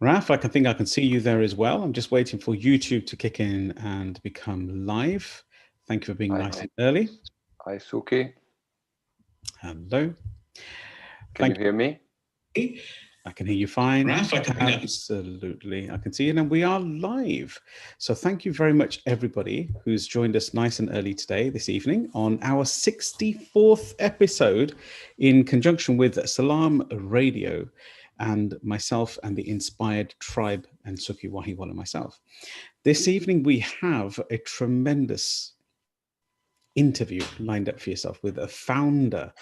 Raff, I can think I can see you there as well. I'm just waiting for YouTube to kick in and become live. Thank you for being Hi, nice and early. hi, Suki. Hello. Can you Thank hear me? you. I can hear you fine. Raff, I can absolutely. I can see you, and we are live. So thank you very much, everybody who's joined us nice and early today, this evening, on our 64th episode in conjunction with Salam Radio and myself and the Inspired Tribe and Sukhi Wahiwala myself. This evening, we have a tremendous interview lined up for yourself with a founder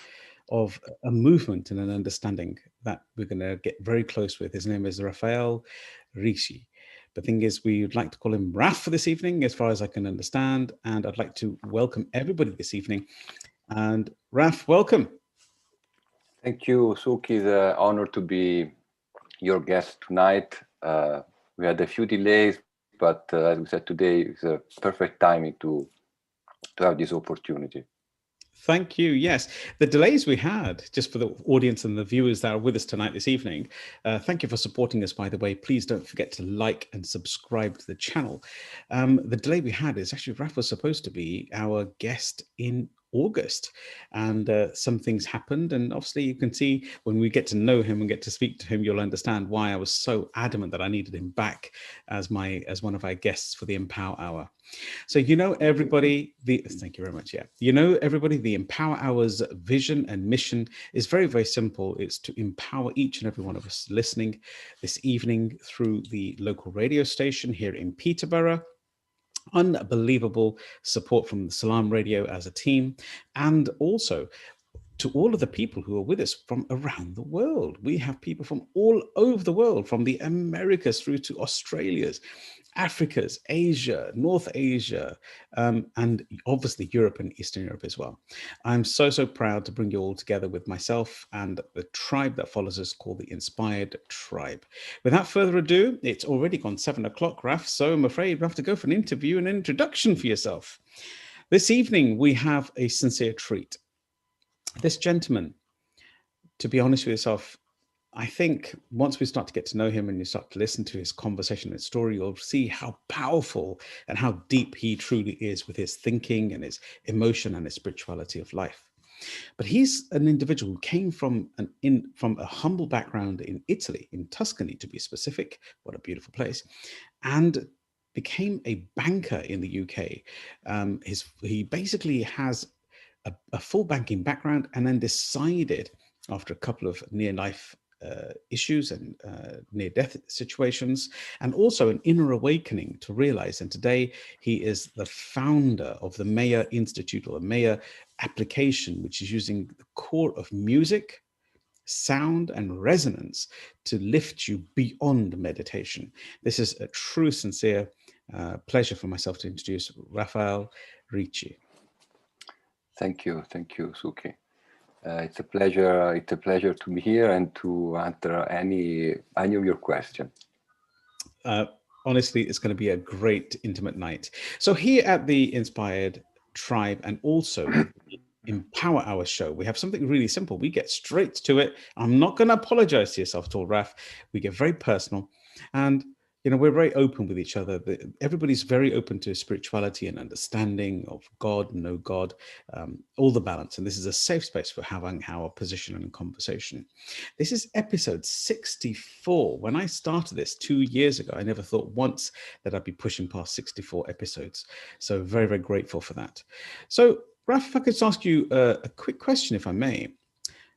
of a movement and an understanding that we're going to get very close with. His name is Raff Ricci. The thing is, we would like to call him Raff for this evening, as far as I can understand. And I'd like to welcome everybody this evening. And Raff, welcome. Thank you, Suki. It's an honor to be your guest tonight. We had a few delays, but as we said today, it's a perfect timing to have this opportunity. Thank you. Yes, the delays we had, just for the audience and the viewers that are with us tonight this evening, thank you for supporting us, by the way. Please don't forget to like and subscribe to the channel. The delay we had is actually Raff was supposed to be our guest in August, and some things happened, and obviously you can see when we get to know him and get to speak to him, you'll understand why I was so adamant that I needed him back as one of our guests for the Empower Hour. So everybody, thank you very much. Yeah, everybody, the Empower Hour's vision and mission is very, very simple. It's to empower each and every one of us listening this evening through the local radio station here in Peterborough. Unbelievable support from the Salam Radio as a team, and also to all of the people who are with us from around the world. We have people from all over the world, from the Americas through to Australia's, Africa's, Asia, North Asia, and obviously Europe and Eastern Europe as well. I'm so, so proud to bring you all together with myself and the tribe that follows us called the Inspired Tribe. Without further ado, it's already gone 7 o'clock, Raff, so I'm afraid we have to go for an interview and an introduction for yourself. This evening, we have a sincere treat. This gentleman, to be honest with yourself, I think once we start to get to know him and you start to listen to his conversation and story, you'll see how powerful and how deep he truly is with his thinking and his emotion and his spirituality of life. But he's an individual who came from a humble background in Italy, in Tuscany to be specific. What a beautiful place. And became a banker in the UK. He basically has a full banking background, and then decided after a couple of near-life issues and near-death situations, and also an inner awakening to realize. And today he is the founder of the Meya Institute, or the Meya application, which is using the core of music, sound, and resonance to lift you beyond meditation. This is a true, sincere pleasure for myself to introduce Raff Ricci. Thank you, Suki. It's a pleasure. It's a pleasure to be here and to answer any of your questions. Honestly, it's going to be a great intimate night. So here at the Inspired Tribe, and also with the Empower Hour show, we have something really simple. We get straight to it. I'm not going to apologize to yourself at all, Raff. We get very personal, and we're very open with each other. Everybody's very open to spirituality and understanding of God, no God, all the balance. And this is a safe space for having our position and conversation. This is episode 64. When I started this 2 years ago, I never thought once that I'd be pushing past 64 episodes. So very, very grateful for that. So, Raff, if I could just ask you a quick question, if I may.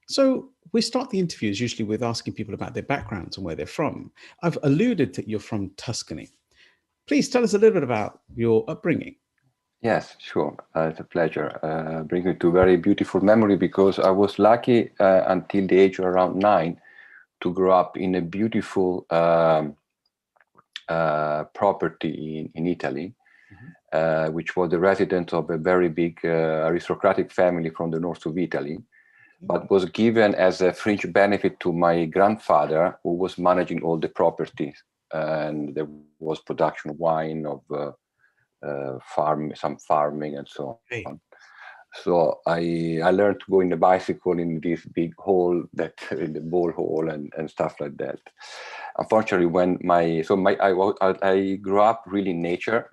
So we start the interviews usually with asking people about their backgrounds and where they're from. I've alluded that you're from Tuscany. Please tell us a little bit about your upbringing. Yes, sure. It's a pleasure. Brings me to a very beautiful memory, because I was lucky until the age of around 9 to grow up in a beautiful property in Italy, which was the residence of a very big aristocratic family from the north of Italy, but was given as a fringe benefit to my grandfather, who was managing all the properties. And there was production of wine, of some farming and so on. So I learned to go in a bicycle in this big hole, that in the ball hole, and stuff like that. Unfortunately, when I grew up really in nature,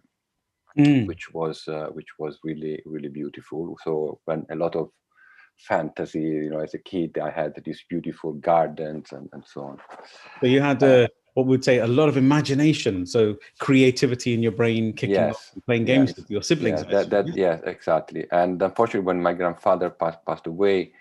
which was really beautiful. So when a lot of fantasy, as a kid, I had these beautiful gardens and so on. So you had what we would say a lot of imagination, so creativity in your brain kicking off and playing games with your siblings. Yes, exactly. And unfortunately, when my grandfather passed away,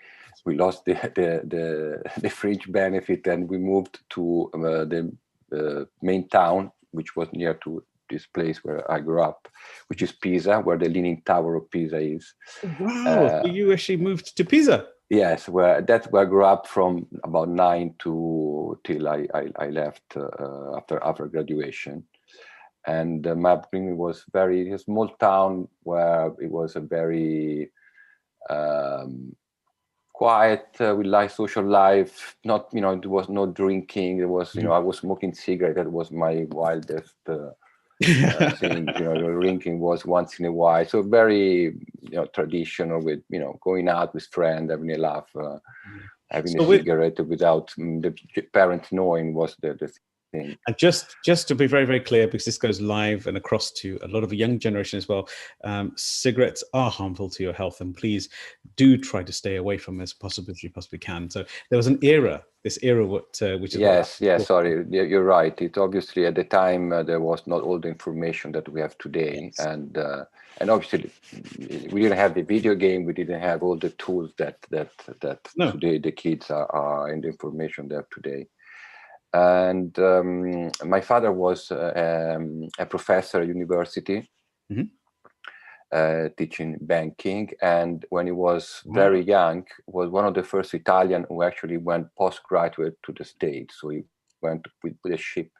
we lost the fringe benefit, and we moved to the main town, which was near to this place where I grew up, which is Pisa, where the Leaning Tower of Pisa is. Wow! So you actually moved to Pisa? Yes, that's where I grew up from about 9 till I left after graduation. And my upbringing was a small town where it was a very quiet, with light social life. Not, there was no drinking. There was, I was smoking cigarette. That was my wildest thing. Drinking was once in a while. So very, traditional with, going out with friends, having a laugh, having a cigarette without the parents knowing was the thing. And just to be very, very clear, because this goes live and across to a lot of a young generation as well, cigarettes are harmful to your health, and please do try to stay away from as possibly as you possibly can. So there was this era, which is sorry, you're right. It obviously at the time there was not all the information that we have today, and obviously we didn't have the video game, we didn't have all the tools that today the kids are in the information they have today. And my father was a professor at university, teaching banking, and when he was very young, was one of the first Italian who actually went postgraduate to the States. So he went with a ship.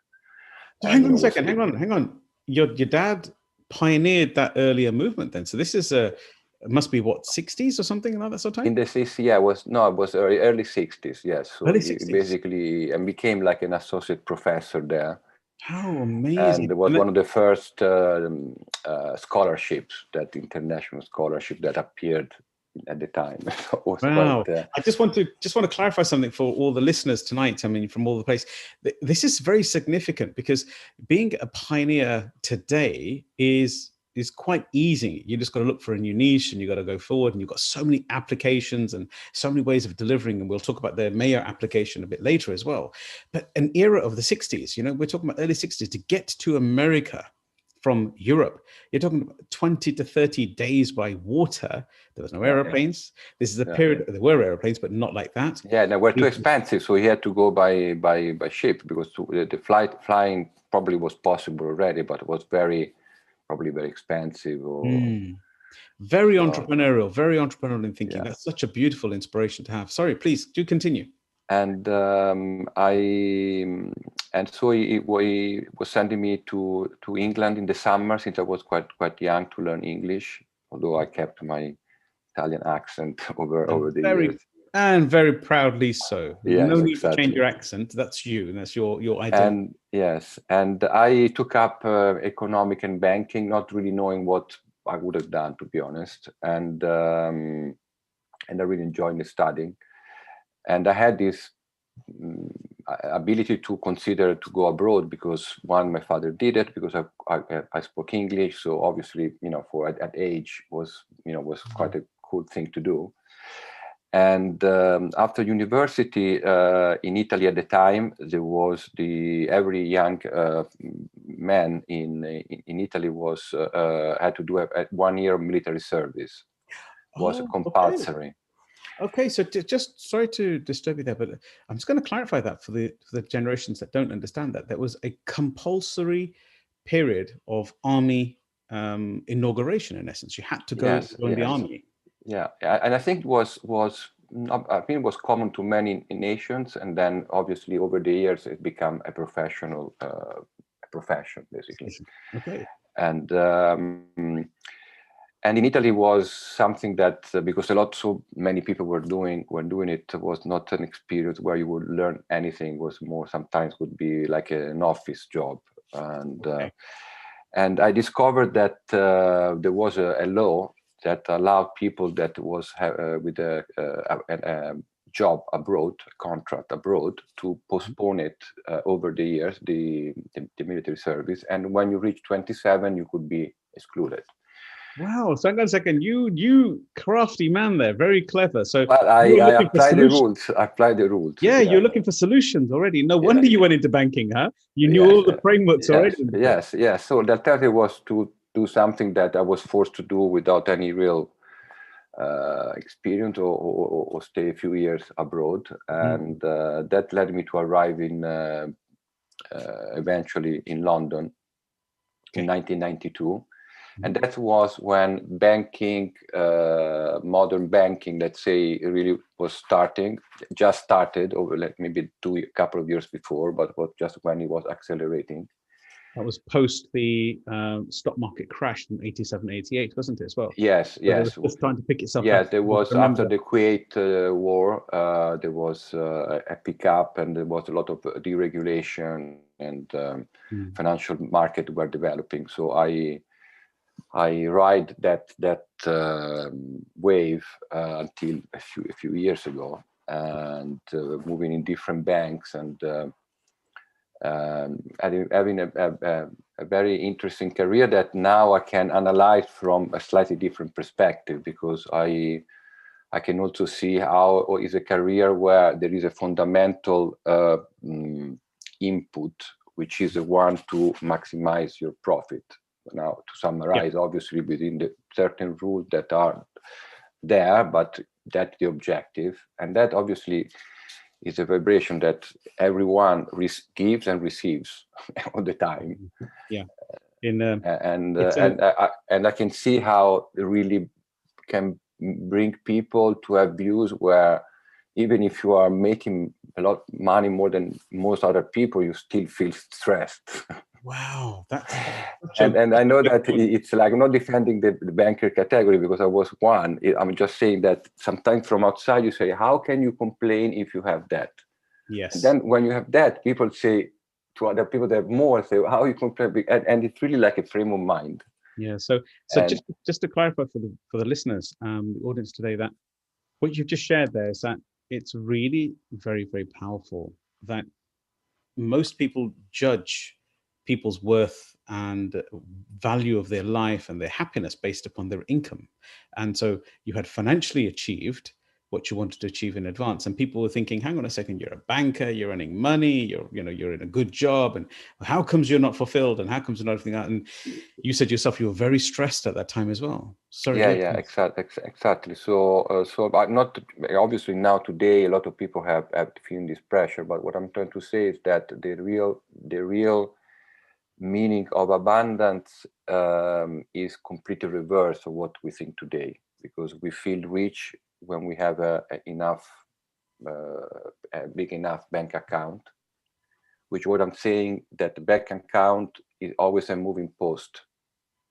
So hang on a second, hang on. Your dad pioneered that earlier movement then. So this is it must be what, 60s or something like that sort of time? In the 60s, it was early 60s, yes. So early 60s. He basically and became like an associate professor there. How amazing. And it was one of the first scholarships, international scholarship that appeared at the time. Wow. I just want to clarify something for all the listeners tonight. I mean, from all the place, this is very significant, because being a pioneer today is quite easy. You just got to look for a new niche, and you got to go forward, and you've got so many applications and so many ways of delivering. And we'll talk about the Meya application a bit later as well. But an era of the 60s, we're talking about early 60s, to get to America from Europe, you're talking about 20 to 30 days by water. There was no airplanes. This is a period, there were airplanes, but not like that. Yeah, they were too expensive, so he had to go by ship, because the flying probably was possible already, but it was probably very expensive. Very entrepreneurial in thinking. That's such a beautiful inspiration to have. Sorry, please do continue. And so he was sending me to England in the summer, since I was quite young, to learn English, although I kept my Italian accent over the years. And very proudly so. Yes, no need to change your accent. That's you, and that's your identity. And I took up economic and banking, not really knowing what I would have done, to be honest. And I really enjoyed the studying. And I had this ability to consider to go abroad, because my father did it, because I spoke English. So obviously, for at age was quite a cool thing to do. And after university in Italy at the time, there was every young man in Italy had to do a 1 year military service. It was compulsory. Okay, so just sorry to disturb you there, but I'm just going to clarify that for the generations that don't understand that. There was a compulsory period of army inauguration, in essence. You had to go join the army. Yeah, and I think it was common to many nations, and then obviously over the years it became a professional profession, basically. Okay. And in Italy was something that, because so many people were doing it, was not an experience where you would learn anything. It was more, sometimes would be like an office job. And I discovered that there was a law that allowed people that was with a job abroad, a contract abroad, to postpone it over the years, the military service. And when you reach 27, you could be excluded. Wow. So hang on a second. You crafty man there. Very clever. So Well, I apply the rules. I apply the rules. Yeah, you're looking for solutions already. No wonder you went into banking, huh? You knew Yes, all the frameworks already. Yes. So the alternative was to do something that I was forced to do without any real experience or stay a few years abroad. And that led me to arrive in eventually in London in 1992. And that was when banking, modern banking, let's say, really was starting, just started over like maybe a couple of years before, but was just when it was accelerating. That was post the stock market crash in 87, 88, wasn't it as well? Yes, yes. It was trying to pick itself up. Yes, there was, after the Kuwait war, there was a pickup, and there was a lot of deregulation, and financial market were developing. So I ride that wave until a few years ago, and moving in different banks, and having a very interesting career that now I can analyze from a slightly different perspective, because I can also see how is a career where there is a fundamental input, which is the one to maximize your profit. Now, to summarize, obviously within the certain rules that are there, but that's the objective. And that obviously is a vibration that everyone gives and receives all the time. Yeah. And I can see how it really can bring people to have views where even if you are making a lot of money, more than most other people, you still feel stressed. Wow, that's and I know that it's like, I'm not defending the banker category because I was one. I'm just saying that sometimes from outside you say, how can you complain if you have that? Yes. And then when you have that, people say to other people that have more, say, how you complain? And it's really like a frame of mind. Yeah. So just to clarify for the listeners, the audience today, that what you've just shared there is that it's really very, very powerful that most people judge people's worth and value of their life and their happiness based upon their income. And so you had financially achieved what you wanted to achieve in advance, and people were thinking, hang on a second, you're a banker, you're earning money, you're in a good job, and how comes you're not fulfilled, and how comes you're not everything out? And you said yourself you were very stressed at that time as well. Sorry. Yeah, exactly. So I'm not, obviously now today a lot of people have feeling this pressure, but what I'm trying to say is that the real meaning of abundance is completely reverse of what we think today, because we feel rich when we have a big enough bank account, which what I'm saying that the bank account is always a moving post.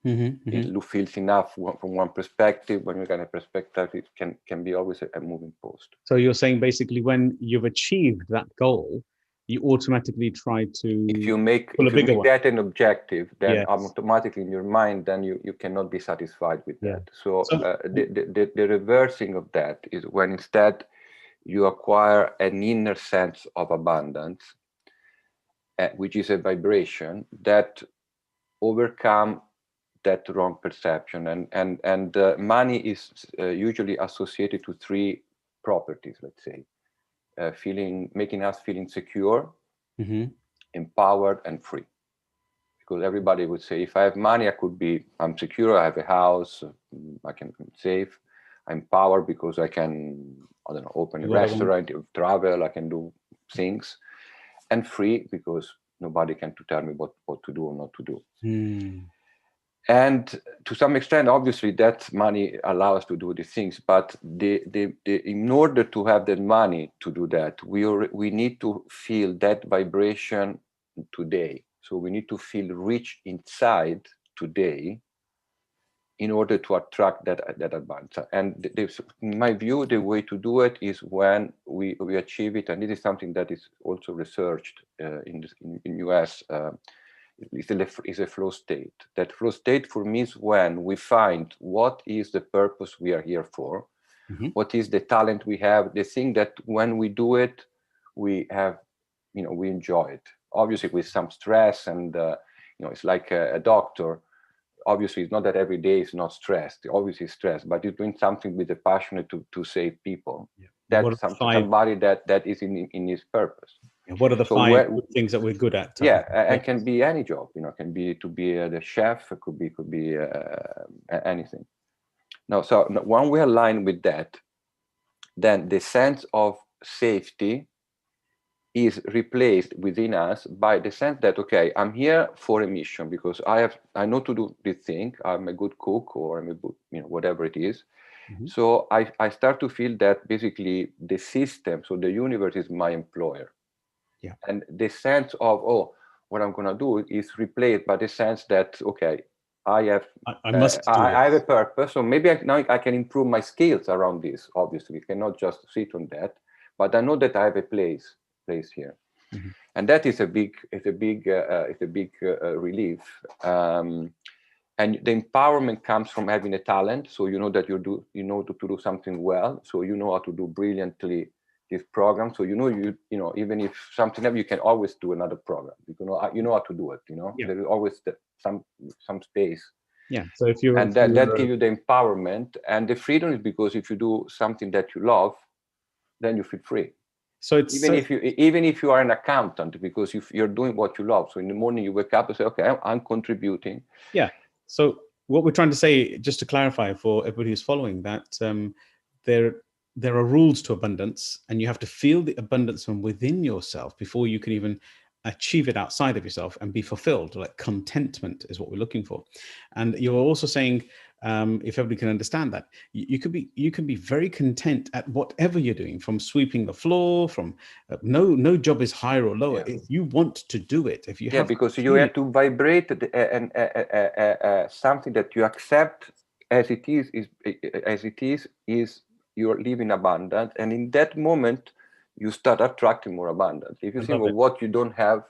It feels enough from one perspective. When you get a perspective, it can be always a moving post. So you're saying basically when you've achieved that goal, you automatically try to if you make that an objective, then automatically in your mind, then you cannot be satisfied with that. So the reversing of that is when instead you acquire an inner sense of abundance, which is a vibration that overcome that wrong perception. And money is usually associated to three properties, let's say. Making us feeling secure, empowered, and free. Because everybody would say, if I have money, I'm secure, I have a house, I can save, I'm empowered because I can, I don't know, open a restaurant, travel, I can do things, and free because nobody can tell me what to do or not to do. And to some extent, obviously, that money allows us to do these things. But in order to have that money to do that, we need to feel that vibration today. So we need to feel rich inside today in order to attract that abundance. And in my view, the way to do it is when we achieve it. And this is something that is also researched in US. is a flow state. That flow state for me is when we find what is the purpose we are here for, what is the talent we have, the thing that when we do it, we have, we enjoy it. Obviously with some stress, and it's like a doctor. Obviously, it's not that every day is not stressed. Obviously, stressed, but you're doing something with a passion to save people. Yeah. That's somebody that is in his purpose. Yeah. What are the five good things that we're good at? Yeah, and can be any job. Can be to be the chef. It could be anything. No, so when we align with that, then the sense of safety is replaced within us by the sense that, okay, I'm here for a mission because I know to do this thing. I'm a good cook, or I'm a good, whatever it is. So I start to feel that basically the system, so the universe, is my employer. Yeah. And the sense of, what I'm gonna do is replaced by the sense that, okay, I have a purpose. So maybe now I can improve my skills around this. Obviously, I cannot just sit on that, but I know that I have a place here, and that is a big relief. And the empowerment comes from having a talent. So you know that to do something well. So you know how to do brilliantly this program. So even if something happens, you can always do another program. You know how to do it. Yeah. There is always some space. Yeah. So if you that gives you the empowerment, and the freedom is because if you do something that you love, then you feel free. So it's even if you are an accountant, because you're doing what you love. So in the morning you wake up and say, okay, I'm contributing. Yeah. So what we're trying to say, just to clarify for everybody who's following, that there are rules to abundance, and you have to feel the abundance from within yourself before you can even achieve it outside of yourself and be fulfilled. Like contentment is what we're looking for. And you're also saying, if everybody can understand that, you can be very content at whatever you're doing, from sweeping the floor, from no job is higher or lower. Yeah. If you want to do it, if you have, because you have to vibrate something that you accept as it is you're living abundant, and in that moment you start attracting more abundance. If you think of what you don't have.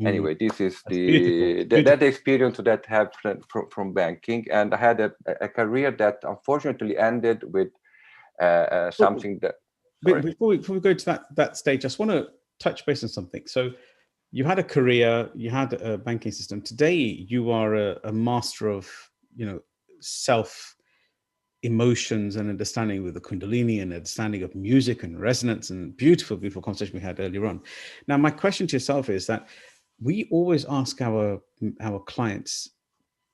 Anyway, this is that experience that I had from banking, and I had a career that unfortunately ended with something that. Before we go to that stage, I just want to touch base on something. So, you had a career, you had a banking system. Today, you are a master of self emotions and understanding with the Kundalini, and understanding of music and resonance, and beautiful conversation we had earlier on. Now, my question to yourself is that we always ask our clients,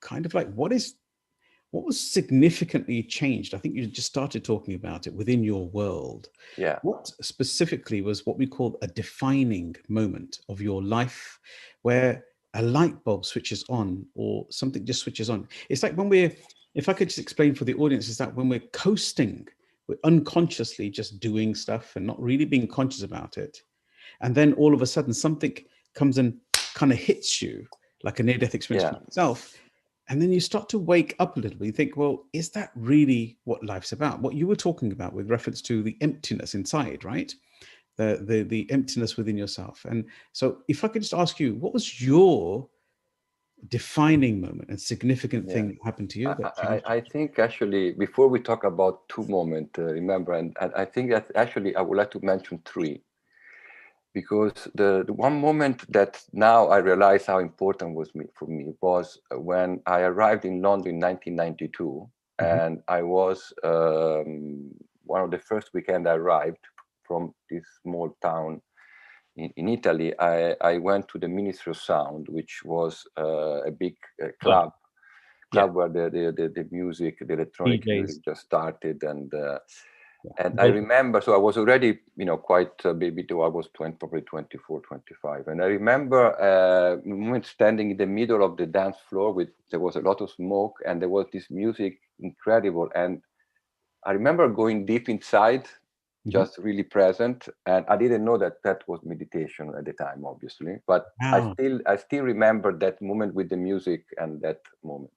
kind of like, what was significantly changed? I think you just started talking about it within your world. Yeah. What specifically was what we call a defining moment of your life, where a light bulb switches on, or something just switches on? It's like if I could just explain for the audience, is that when we're coasting, we're unconsciously just doing stuff and not really being conscious about it. And then all of a sudden something comes and kind of hits you, like a near-death experience for yourself. And then you start to wake up a little bit. You think, well, is that really what life's about? What you were talking about with reference to the emptiness inside, right? The emptiness within yourself. And so if I could just ask you, what was your defining moment and significant thing that happened to you? I think actually, before we talk about two moments, remember, and I think that actually I would like to mention three. Because the one moment that now I realize how important for me was when I arrived in London in 1992, and I was one of the first weekend I arrived from this small town in Italy. I went to the Ministry of Sound, which was a big club where the music, the electronic music just started, and I remember, so I was already, quite a baby too. I was probably 24, 25. And I remember standing in the middle of the dance floor there was a lot of smoke, and there was this music incredible. And I remember going deep inside, just really present. And I didn't know that was meditation at the time, obviously. But I still remember that moment with the music and that moment.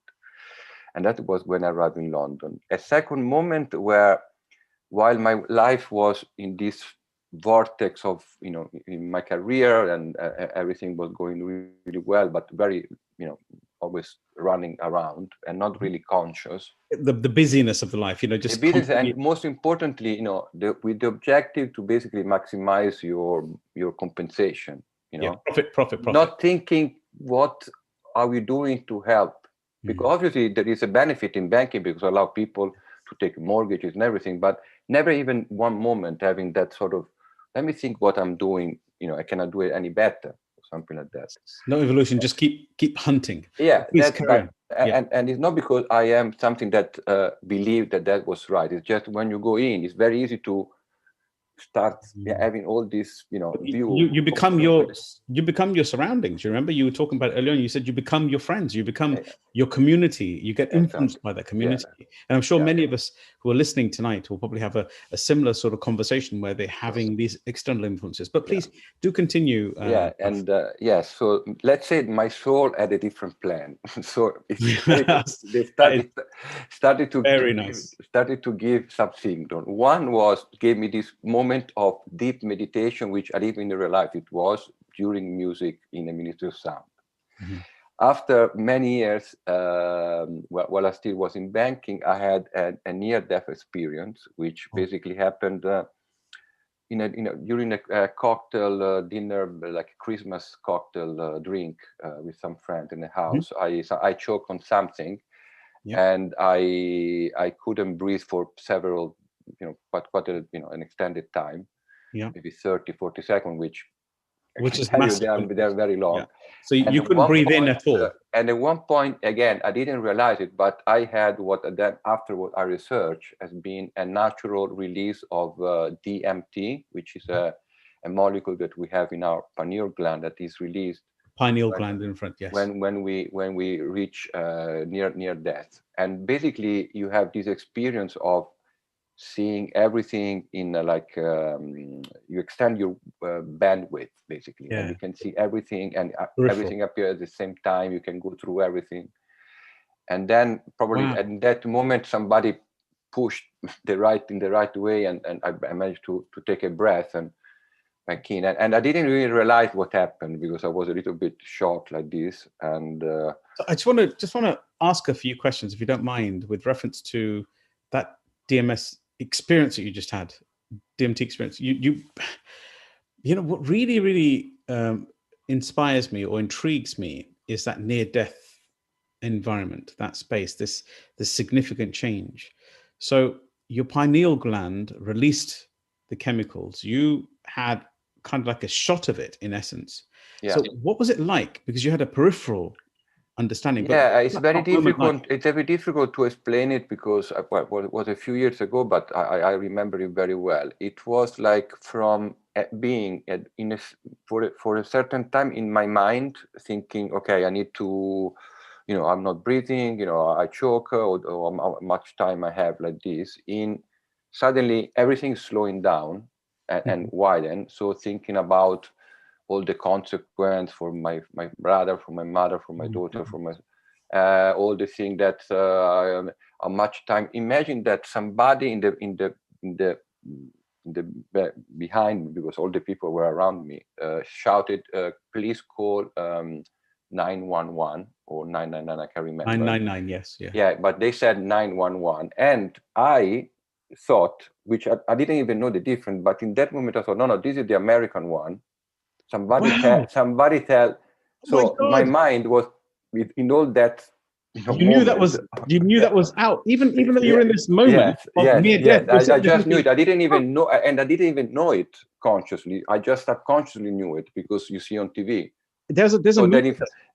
And that was when I arrived in London. A second moment where, while my life was in this vortex of, in my career, and everything was going really well, but very, always running around and not really conscious. The busyness of the life, just the business, and most importantly, with the objective to basically maximize your compensation, profit. Not thinking what are we doing to help, because obviously there is a benefit in banking because it allows people to take mortgages and everything, but never even one moment having that sort of, let me think what I'm doing, I cannot do it any better, or something like that. No evolution, just keep hunting. Yeah, that's but, and it's not because I am something that believe that was right. It's just when you go in, it's very easy to start having all this, view. You become your surroundings. You remember you were talking about earlier on, you said you become your friends, you become your community, you get influenced by that community. And I'm sure many of us who are listening tonight will probably have a similar sort of conversation where they're having these external influences. But please do continue. Yes, so let's say my soul had a different plan. So they started to give some signal. One gave me this moment of deep meditation, which I didn't even realize it was during music in a Ministry of Sound. After many years, while I still was in banking, I had a near-death experience, which basically happened during a cocktail dinner, like a Christmas cocktail drink with some friend in the house. I choked on something, and I couldn't breathe for several, quite an extended time, maybe 30-40 seconds, which is massive. They're very long. So you couldn't breathe in at all. And at one point, again, I didn't realize it, but I had what then afterward I researched as being a natural release of DMT, which is a molecule that we have in our pineal gland that is released. Pineal gland in front, yes. When we reach near death, and basically you have this experience of seeing everything in you extend your bandwidth basically, and you can see everything, and everything appears at the same time. You can go through everything, and then probably at that moment somebody pushed in the right way, and I managed to take a breath and back in, and I didn't really realize what happened because I was a little bit shocked like this. And I just want to ask a few questions, if you don't mind, with reference to that DMS experience that you just had, DMT experience. You what really inspires me or intrigues me is that near-death environment, that space, this significant change. So your pineal gland released the chemicals. You had kind of like a shot of it, in essence. So what was it like? Because you had a peripheral understanding. It's very difficult. It's very difficult to explain it because it was a few years ago, but I remember it very well. It was like from being for a certain time in my mind, thinking, okay, I need to, I'm not breathing, I choke, or how much time I have like this. Suddenly everything's slowing down and widen. So thinking about all the consequence for my brother, for my mother, for my daughter, for my all the thing that how much time. Imagine that somebody in the behind, because all the people were around me, shouted, "Please call 911 or 999." I can't remember. 999, yes, yeah. But they said 911, and I thought, which I didn't even know the difference. But in that moment, I thought, no, this is the American one. Somebody tell. So my mind was in all that. You knew that was that was out, even though you're in this moment of near death. I just knew it. I didn't even know, and I didn't even know it consciously. I just subconsciously knew it because you see on TV. There's a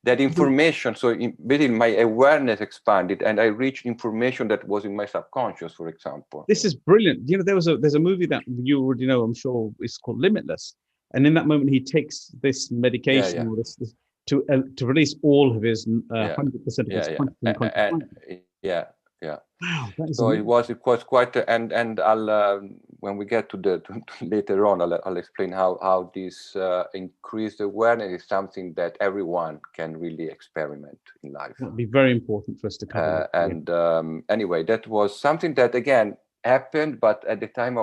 that information. So basically, my awareness expanded, and I reached information that was in my subconscious. For example, this is brilliant. There's a movie that you already know, I'm sure, it's called Limitless. And in that moment, he takes this medication or this to release all of his 100% of his quantum. Wow, so it was quite, and I'll when we get to later on, I'll explain how this increased awareness is something that everyone can really experiment in life. It'll be very important for us to cover. Anyway, that was something that again happened, but at the time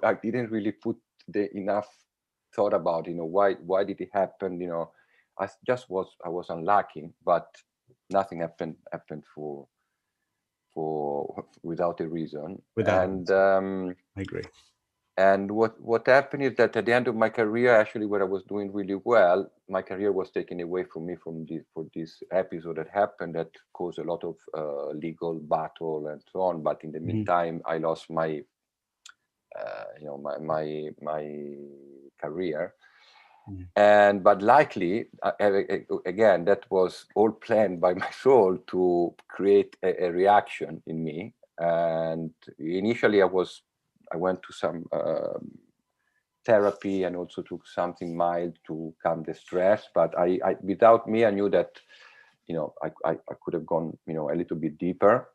I didn't really put enough thought about, why did it happen? I was unlucky, but nothing happened for without a reason. Without And I agree. And what happened is that at the end of my career, actually, where I was doing really well, my career was taken away from me for this episode that happened that caused a lot of legal battle and so on. But in the meantime, I lost my my career. But likely, again, that was all planned by my soul to create a reaction in me. And initially, I went to some therapy and also took something mild to calm the stress. But I without me, I knew that I could have gone a little bit deeper.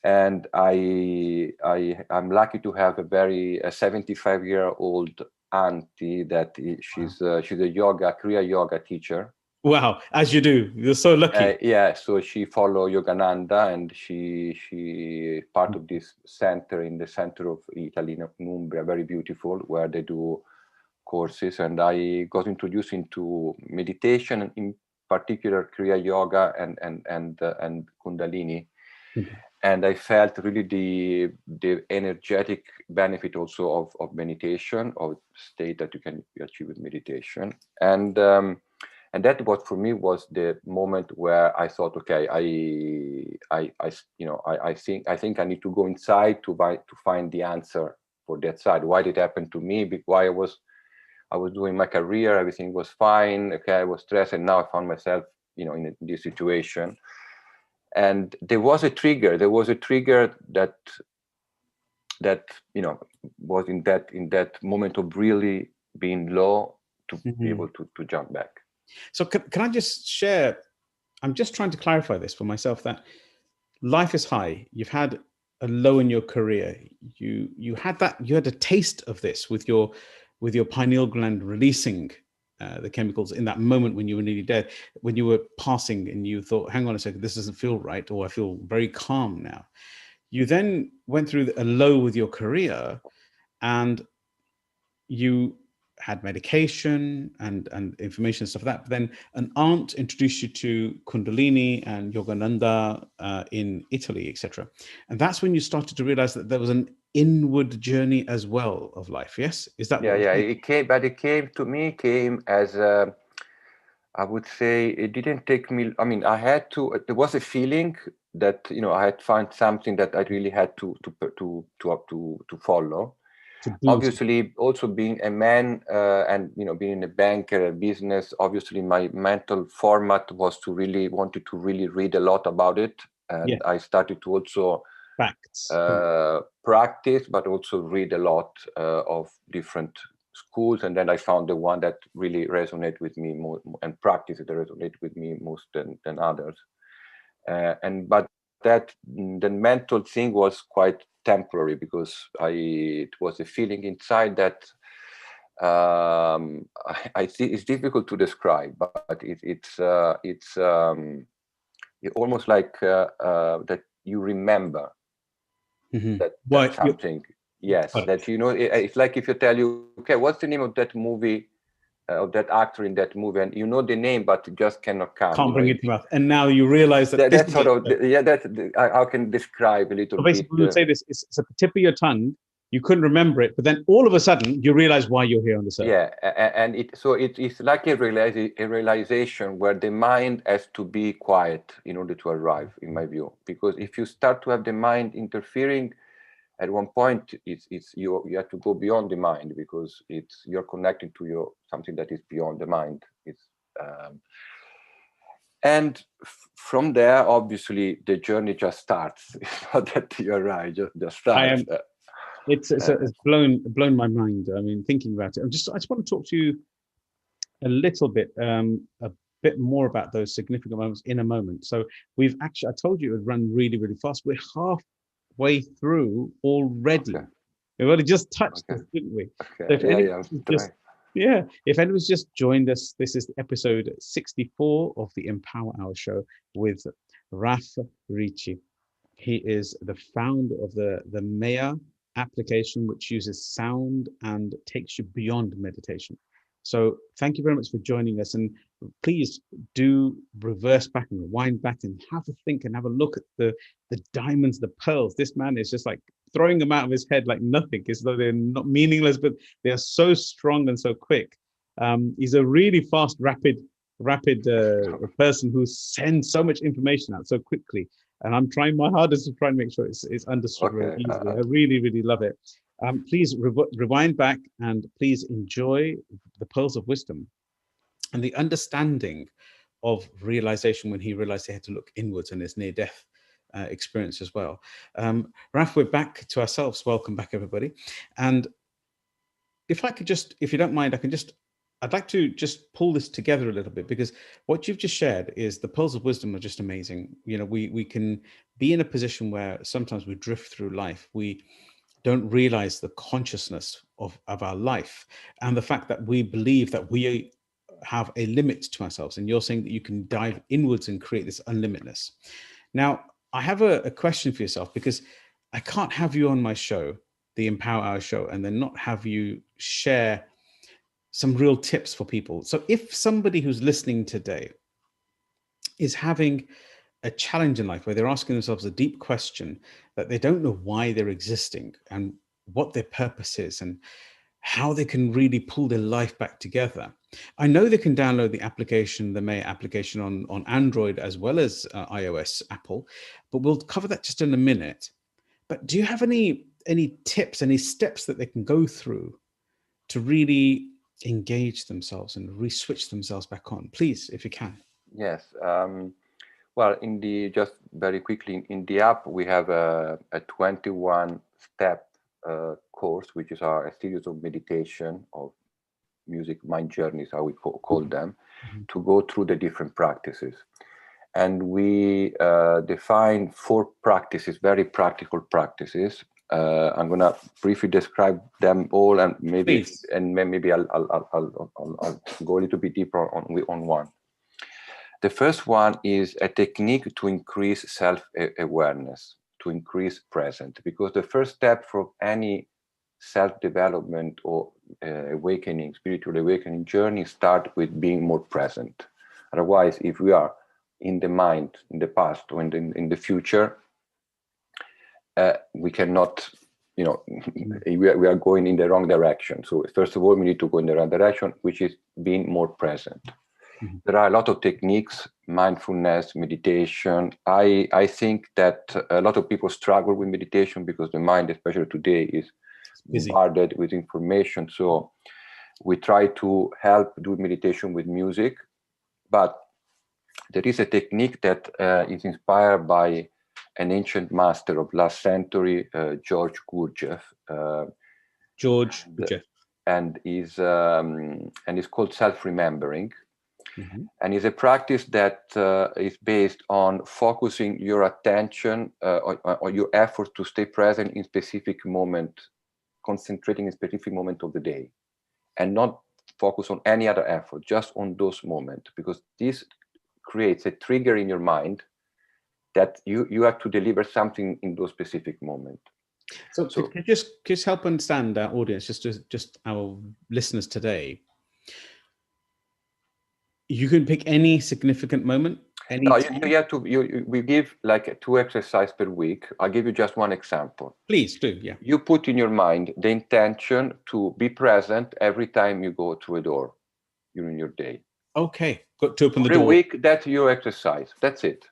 And I'm lucky to have a 75-year-old auntie that she's a Kriya yoga teacher. Wow, as you do. You're so lucky. Yeah, so she follow Yogananda, and she part of this center in the center of Italy, in Umbria, very beautiful, where they do courses. And I got introduced into meditation, and in particular Kriya yoga and Kundalini. And I felt really the energetic benefit also of meditation, of state that you can achieve with meditation. And that what for me was the moment where I thought, okay, I think I need to go inside to find the answer for that side. Why did it happen to me? Why I was doing my career, everything was fine. Okay, I was stressed, and now I found myself, in this situation. And there was a trigger. There was a trigger that was in that moment of really being low to be able to jump back. So can I just share? I'm just trying to clarify this for myself, that life is high. You've had a low in your career. You had a taste of this with your pineal gland releasing the chemicals in that moment when you were nearly dead, when you were passing, and you thought, hang on a second, this doesn't feel right, or I feel very calm now. You then went through a low with your career, and you had medication and information and stuff like that. But then an aunt introduced you to Kundalini and Yogananda in Italy, etc. And that's when you started to realize that there was an inward journey as well of life. Yes, is that? Yeah. It came to me as I would say it didn't take me. I mean, I had to. There was a feeling that I had found something that I really had to follow. Obviously, also being a man and being a banker, a business, obviously my mental format was wanted to really read a lot about it, and I started to also practice, but also read a lot of different schools, and then I found the one that really resonated with me more, and practice that resonated with me most than others. But that the mental thing was quite temporary, because it was a feeling inside that I think it's difficult to describe, but it's almost like that you remember that something. Yes, that it's like if you tell you, okay, what's the name of that movie? Of that actor in that movie, and you know the name, but you just cannot come. Can't bring it to mouth. And now you realize that that's sort of I can describe a little bit. Basically, we would say this: it's at the tip of your tongue. You couldn't remember it, but then all of a sudden you realize why you're here on this earth. Yeah, and it's like a realization where the mind has to be quiet in order to arrive, in my view. Because if you start to have the mind interfering, at one point you have to go beyond the mind, because you're connecting to something that is beyond the mind. And from there, obviously, the journey just starts. It's not that you arrive, just starts. It's blown my mind. I mean, thinking about it, I just want to talk to you a little bit, a bit more about those significant moments in a moment. So I told you it would run really, really fast. We're halfway through already. Okay. We've already just touched this, didn't we? Okay. So if anyone's just joined us, this is episode 64 of the Empower Hour show with Raff Ricci. He is the founder of the Meya application which uses sound and takes you beyond meditation. So thank you very much for joining us, and please do reverse back and rewind back and have a think and have a look at the diamonds, the pearls. This man is just like throwing them out of his head like nothing, as though they're not meaningless, but they are so strong and so quick. He's a really fast, rapid person who sends so much information out so quickly. And I'm trying my hardest to try and make sure it's understood very easily. I really, really love it. Please rewind back and please enjoy the pearls of wisdom and the understanding of realization when he realized he had to look inwards in his near-death experience as well. Raff, we're back to ourselves. Welcome back, everybody. And if I could just, if you don't mind, I'd like to just pull this together a little bit, because what you've just shared is the pearls of wisdom are just amazing. You know, we can be in a position where sometimes we drift through life. We don't realize the consciousness of our life and the fact that we believe that we have a limit to ourselves. And you're saying that you can dive inwards and create this unlimitedness. Now, I have a question for yourself, because I can't have you on my show, the Empower Hour show, and then not have you share some real tips for people. So if somebody who's listening today is having a challenge in life where they're asking themselves a deep question that they don't know why they're existing and what their purpose is and how they can really pull their life back together, I know they can download the application, the Meya application on Android as well as iOS, Apple, but we'll cover that just in a minute. But do you have any tips, any steps that they can go through to really engage themselves and re-switch themselves back on? Please, if you can. Yes. Well, just very quickly, in the app, we have a 21-step course, which is a series of meditation, of music mind journeys, how we call them, to go through the different practices. And we define 4 practices, very practical practices. I'm gonna briefly describe them all, and maybe I'll go a little bit deeper on one. The first one is a technique to increase self-awareness, to increase present, because the first step for any self-development or awakening, spiritual awakening journey start with being more present. Otherwise, if we are in the mind, in the past, or in the future, we cannot, we are going in the wrong direction. So first of all, we need to go in the right direction, which is being more present. Mm-hmm. There are a lot of techniques, mindfulness, meditation. I think that a lot of people struggle with meditation because the mind, especially today, is bombarded with information. So we try to help do meditation with music, but there is a technique that is inspired by an ancient master of last century, George Gurdjieff. And is called self-remembering. Mm-hmm. And is a practice that is based on focusing your attention or your effort to stay present in specific moment, concentrating in specific moment of the day, and not focus on any other effort, just on those moments, because this creates a trigger in your mind that you have to deliver something in those specific moments. So can you just help understand our audience, just our listeners today? You can pick any significant moment. No, you have to. We give like 2 exercises per week. I'll give you just one example. Please do. Yeah. You put in your mind the intention to be present every time you go through a door during your day. Okay. Got to open the door. Every week, that's your exercise. That's it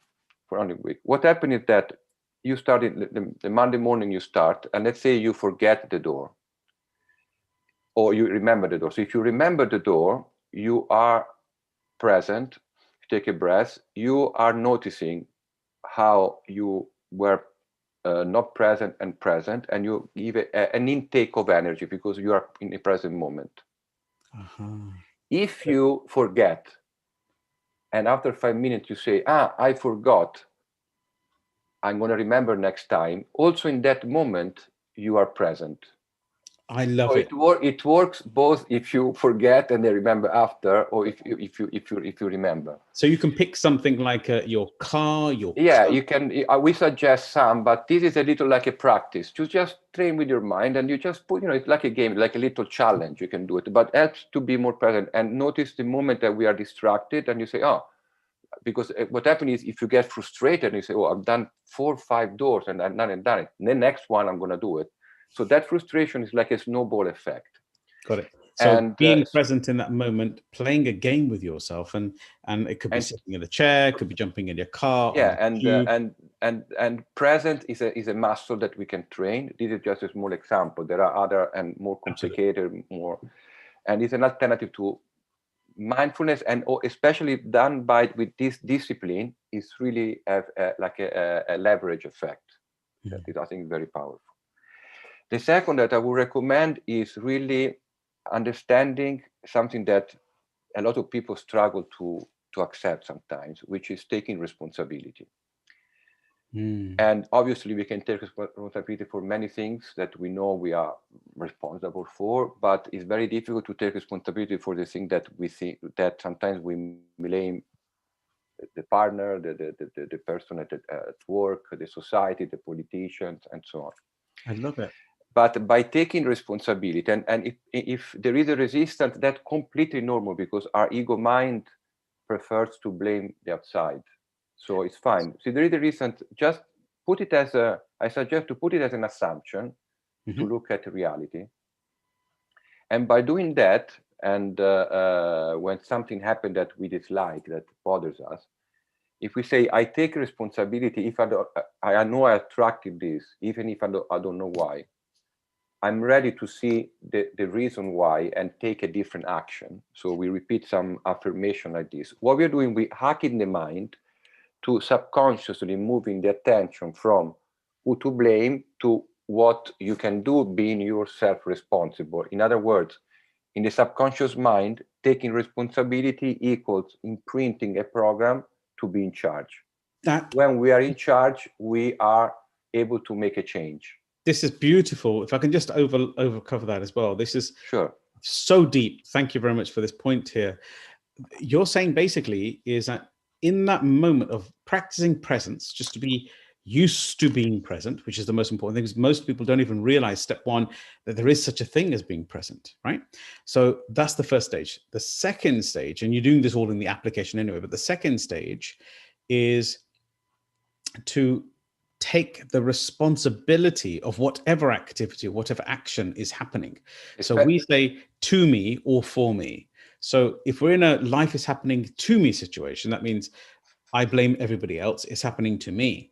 for only a week. What happens is that you start the Monday morning. You start, and let's say you forget the door, or you remember the door. So if you remember the door, you are present. Take a breath. You are noticing how you were not present, and you give an intake of energy because you are in the present moment. Uh-huh. If you forget, and after 5 minutes you say, I forgot, I'm going to remember next time, also in that moment you are present. I love So it. it works both if you forget and then remember after, or if you remember. So you can pick something like your car, your Yeah, coat. you can. We suggest some, but this is a little like a practice. You just train with your mind, and you just put, it's like a game, like a little challenge. You can do it, but helps to be more present and notice the moment that we are distracted, and you say, oh, because what happens is if you get frustrated and you say, oh, I've done 4 or 5 doors and I've done it. The next one I'm going to do it. So that frustration is like a snowball effect. Got it. So And being present in that moment, playing a game with yourself, and it could be sitting in a chair, it could be jumping in your car. yeah, on the tube. and present is a muscle that we can train. This is just a small example. There are other and more complicated, and it's an alternative to mindfulness, and especially done with this discipline is really like a leverage effect. That is, I think, very powerful. The second that I would recommend is really understanding something that a lot of people struggle to accept sometimes, which is taking responsibility. And obviously we can take responsibility for many things that we know we are responsible for, but it's very difficult to take responsibility for the thing that we think that sometimes we blame the partner, the person at work, the society, the politicians, and so on. I love it. But by taking responsibility, and if there is a resistance, that's completely normal, because our ego mind prefers to blame the outside. So it's fine. So there is a reason. Just put it as I suggest to put it as an assumption to look at reality. And by doing that, and when something happened that we dislike, that bothers us, if we say, I take responsibility, if I know I attracted this, even if I don't know why, I'm ready to see the reason why and take a different action. So we repeat some affirmation like this. What we're doing, we hacking the mind to subconsciously moving the attention from who to blame to what you can do, being yourself responsible. In other words, in the subconscious mind, taking responsibility equals imprinting a program to be in charge. When we are in charge, we are able to make a change. This is beautiful. If I can just over cover that as well. This is sure so deep. Thank you very much for this point here. You're saying basically is that in that moment of practicing presence, just to be used to being present, which is the most important thing, because most people don't even realize, step one, that there is such a thing as being present, right? So that's the first stage. The second stage, and you're doing this all in the application anyway, but the second stage is to take the responsibility of whatever activity, whatever action is happening. So we say to me or for me. So if we're in a life is happening to me situation, that means I blame everybody else. It's happening to me.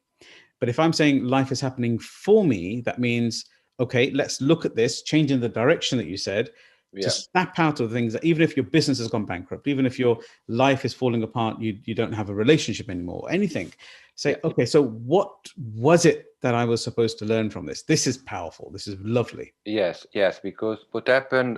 But if I'm saying life is happening for me, that means, okay, let's look at this, change in the direction that you said, to snap out of things that even if your business has gone bankrupt, even if your life is falling apart, you don't have a relationship anymore, anything. Say, okay, so what was it that I was supposed to learn from this? This is powerful. This is lovely. Yes, because what happened,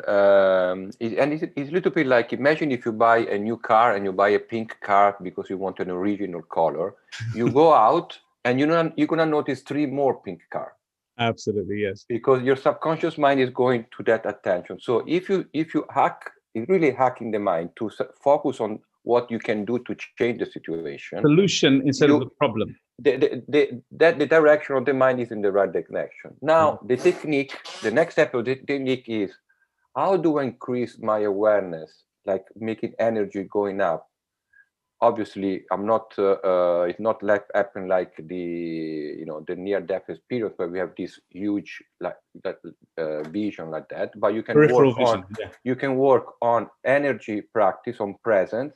it's a little bit like, imagine if you buy a new car and you buy a pink car because you want an original color. You go out and you're going to notice 3 more pink cars. Absolutely, yes. Because your subconscious mind is going to that attention. So if you hack, it's really hacking the mind to focus on what you can do to change the situation. Solution instead of the problem. The direction of the mind is in the right direction. Now, the technique, the next step of the technique is, how do I increase my awareness, like making energy going up? Obviously, I'm not. It's not like happen like the near-death experience where we have this huge vision like that. But you can work on you can work on energy practice, on presence,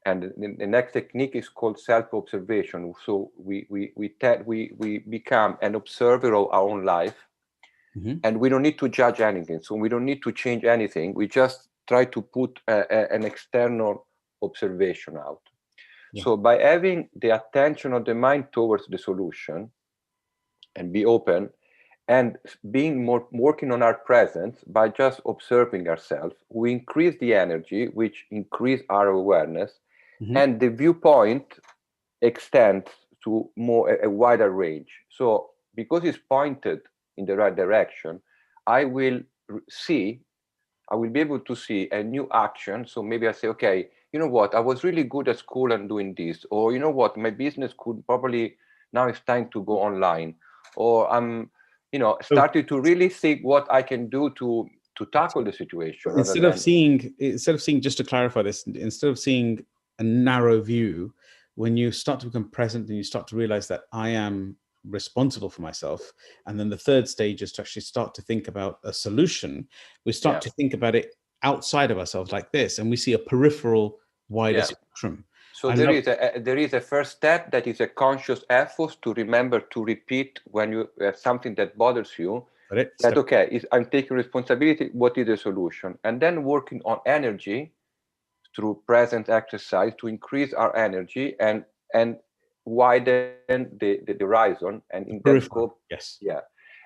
and the next technique is called self-observation. So we become an observer of our own life, and we don't need to judge anything. So we don't need to change anything. We just try to put an external observation out. So by having the attention of the mind towards the solution and be open, and being more working on our presence by just observing ourselves, we increase the energy, which increase our awareness, and the viewpoint extends to a wider range. So because it's pointed in the right direction, I will see, I will be able to see a new action. So maybe I say, okay, you know what, I was really good at school and doing this, or you know what, my business could probably, now it's time to go online, or I'm, you know, started to really think what I can do to tackle the situation rather instead than of seeing, just to clarify this, instead of seeing a narrow view, when you start to become present and you start to realize that I am responsible for myself, and then the third stage is to actually start to think about a solution, we start to think about it outside of ourselves like this, and we see a peripheral wider spectrum. So there is a first step that is a conscious effort to remember to repeat when you have something that bothers you, that okay, I'm taking responsibility, what is the solution? And then working on energy through present exercise to increase our energy and widen the horizon. And in that scope,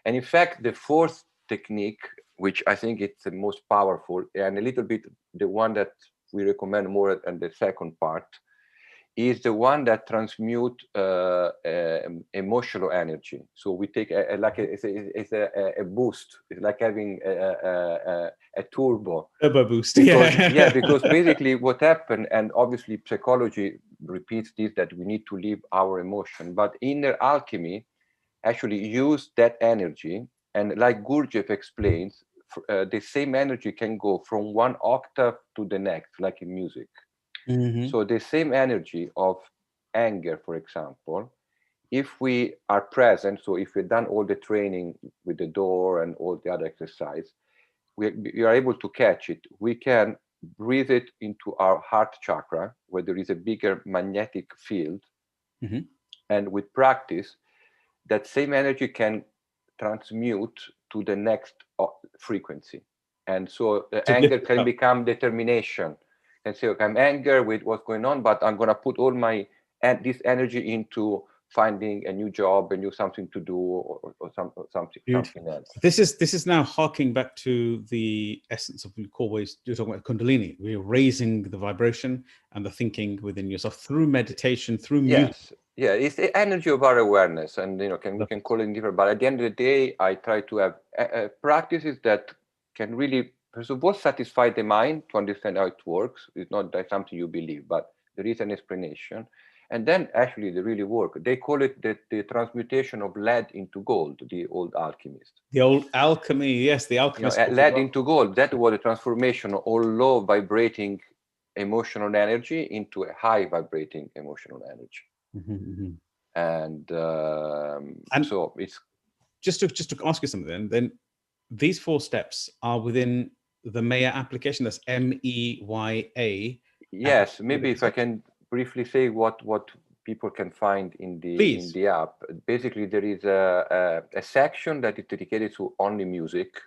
and in fact, the fourth technique, which I think it's the most powerful and a little bit the one that we recommend more than the second part, is the one that transmute emotional energy. So we take it's a boost. It's like having a turbo boost. Because, because basically what happened, and obviously psychology repeats this, that we need to live our emotion, but inner alchemy actually use that energy. And like Gurdjieff explains, the same energy can go from one octave to the next, like in music. So the same energy of anger, for example, if we are present, so if we've done all the training with the door and all the other exercise, we are able to catch it. We can breathe it into our heart chakra, where there is a bigger magnetic field. And with practice, that same energy can transmute to the next frequency. And so the anger can become determination. And say, okay, I'm angry with what's going on, but I'm going to put all my this energy into finding a new job, a new something to do, or something else. This is now harking back to the essence of, always you're talking about Kundalini. We're raising the vibration and the thinking within yourself through meditation, through music. Yeah, it's the energy of our awareness, and we can call it different. But at the end of the day, I try to have practices that can really, first of all, satisfy the mind to understand how it works. It's not that something you believe, but there is an explanation. And then actually they really work. They call it the transmutation of lead into gold, the old alchemists. The old alchemy, yes, the alchemist. Lead into gold, that was the transformation of all low vibrating emotional energy into a high vibrating emotional energy. And so it's just to ask you something. Then these 4 steps are within the Meya application. That's MEYA. Yes, maybe if I can briefly say what people can find in the app. Basically, there is a section that is dedicated to only music,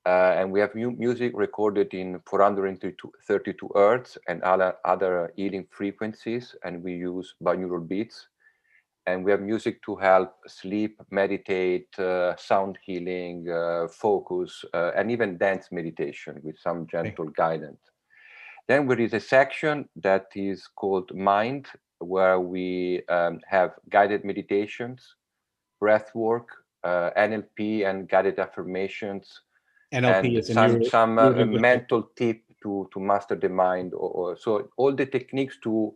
and we have music recorded in 432 hertz and other healing frequencies, and we use binaural beats. And we have music to help sleep, meditate, sound healing, focus, and even dance meditation with some gentle guidance. Then there is a section that is called Mind, where we have guided meditations, breath work, NLP, and guided affirmations, NLP and some mental tip to master the mind, or so all the techniques to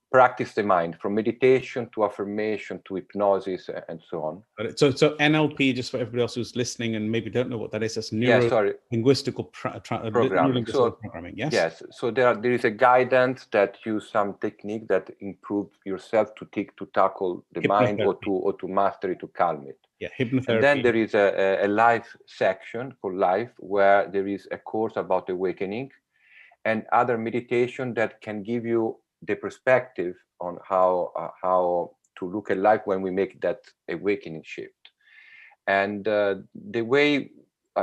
practice the mind, from meditation to affirmation to hypnosis and so on. So NLP, just for everybody else who's listening and maybe don't know what that is, that's neuro-linguistical programming. Yes. So there is a guidance that use some technique that improve yourself to tackle the mind, or to master it, to calm it. Yeah, hypnotherapy. And then there is a life section called Life, where there is a course about awakening and other meditation that can give you the perspective on how to look at life when we make that awakening shift. And the way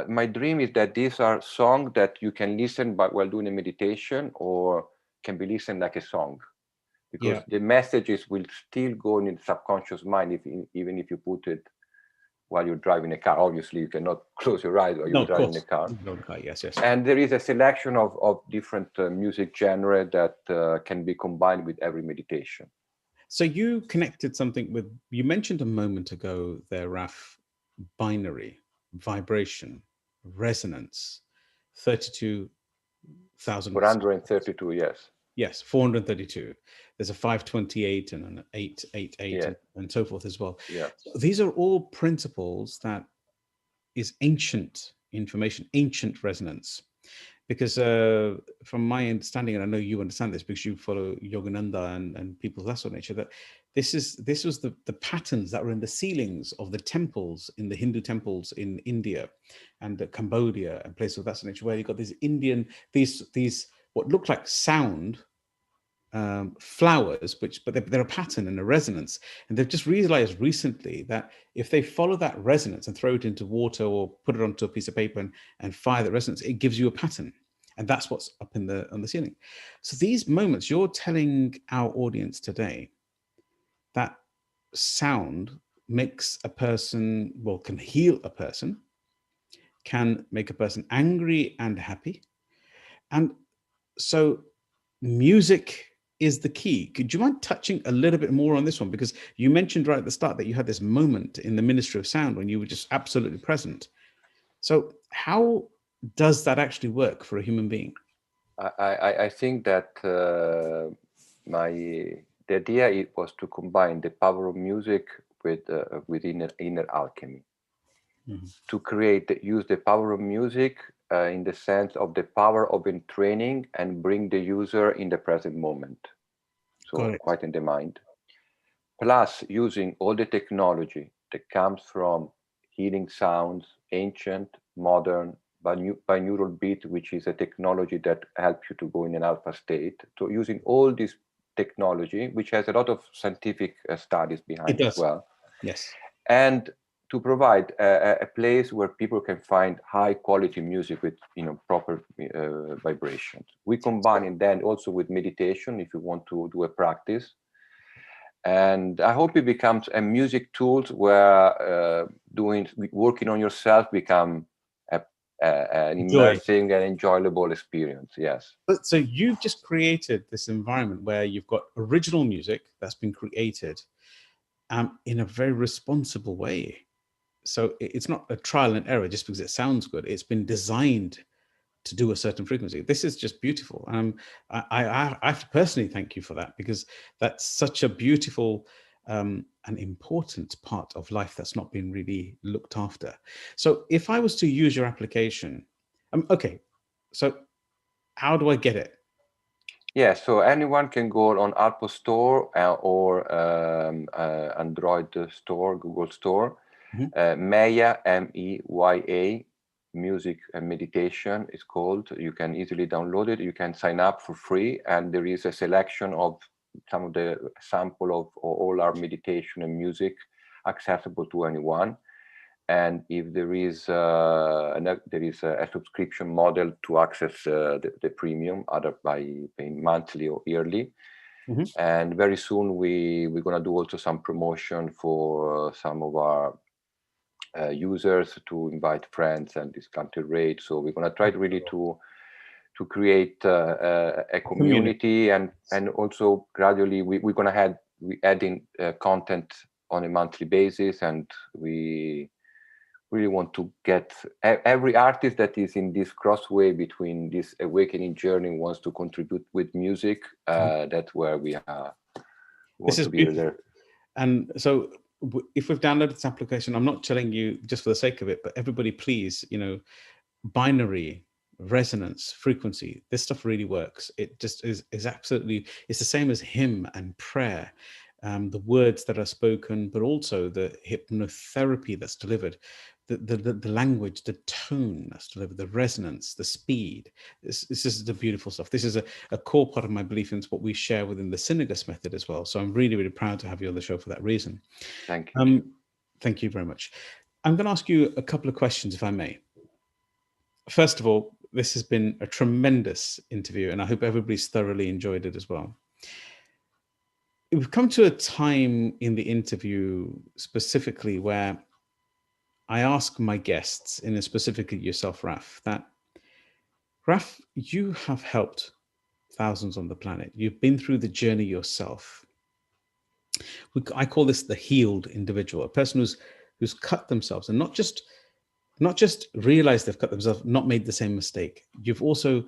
my dream is that these are songs that you can listen while doing a meditation, or can be listened like a song, because the messages will still go in the subconscious mind, even if you put it while you're driving a car. Obviously, you cannot close your eyes while you're driving a car. Yes. And there is a selection of different music genre that can be combined with every meditation. So you connected something with, you mentioned a moment ago there, Raff, binary. vibration, resonance, 32,000. 432, yes. Yes, 432. There's a 528 and an 888 Yeah. and so forth as well. Yeah. So these are all principles that is ancient information, ancient resonance. Because from my understanding, and I know you understand this because you follow Yogananda and people of that sort of nature, that this was the patterns that were in the ceilings of the temples, in the Hindu temples in India and Cambodia and places of that sort of nature, where you got these what look like sound flowers, but they're a pattern and a resonance. And they've just realized recently that if they follow that resonance and throw it into water or put it onto a piece of paper and fire that resonance, it gives you a pattern. And that's what's up in on the ceiling. So these moments, you're telling our audience today that sound makes a person, well, can heal a person, can make a person angry and happy. And so music is the key. Could you mind touching a little bit more on this one? Because you mentioned right at the start that you had this moment in the Ministry of Sound when you were just absolutely present. So how does that actually work for a human being? I think that the idea it was to combine the power of music with inner alchemy, to use the power of music in the sense of the power of entraining and bring the user in the present moment, so quite in the mind, plus using all the technology that comes from healing sounds, ancient, modern, binaural beat, which is a technology that helps you to go in an alpha state. So using all this technology, which has a lot of scientific studies behind as well. Yes. And to provide a place where people can find high quality music with proper vibrations. We combine it then also with meditation if you want to do a practice. And I hope it becomes a music tools where working on yourself become an immersing and enjoyable experience. Yes. But so you've just created this environment where you've got original music that's been created in a very responsible way. So it's not a trial and error just because it sounds good. It's been designed to do a certain frequency. This is just beautiful. I have to personally thank you for that, because that's such a beautiful and important part of life that's not been really looked after. So if I was to use your application, okay, so how do I get it? Yeah, so anyone can go on Apple Store or Android Store, Google Store. Meya, Meya, music and meditation is called. You can easily download it. You can sign up for free, and there is a selection of some of the sample of all our meditation and music accessible to anyone. And if there is a subscription model to access the premium, either by paying monthly or yearly. And very soon we're going to do also some promotion for some of our users to invite friends and discounted rate. So we're going to try really to create a community, and also gradually we're going to adding content on a monthly basis, and we really want to get every artist that is in this crossway between this awakening journey wants to contribute with music. That's where we are. This is beautiful. And so if we've downloaded this application, I'm not telling you just for the sake of it, but everybody please, binary, resonance, frequency, this stuff really works. It just is absolutely, it's the same as hymn and prayer. The words that are spoken, but also the hypnotherapy that's delivered, the language, the tone that's delivered, the resonance, the speed. This is the beautiful stuff. This is a core part of my belief, and it's what we share within the Synagogue method as well. So I'm really, really proud to have you on the show for that reason. Thank you. Thank you very much. I'm going to ask you a couple of questions, if I may. First of all, this has been a tremendous interview, and I hope everybody's thoroughly enjoyed it as well. We've come to a time in the interview specifically where I ask my guests, and specifically yourself, Raff, that Raff, you have helped thousands on the planet. You've been through the journey yourself. I call this the healed individual, a person who's cut themselves, and not just not just realized they've cut themselves, not made the same mistake. You've also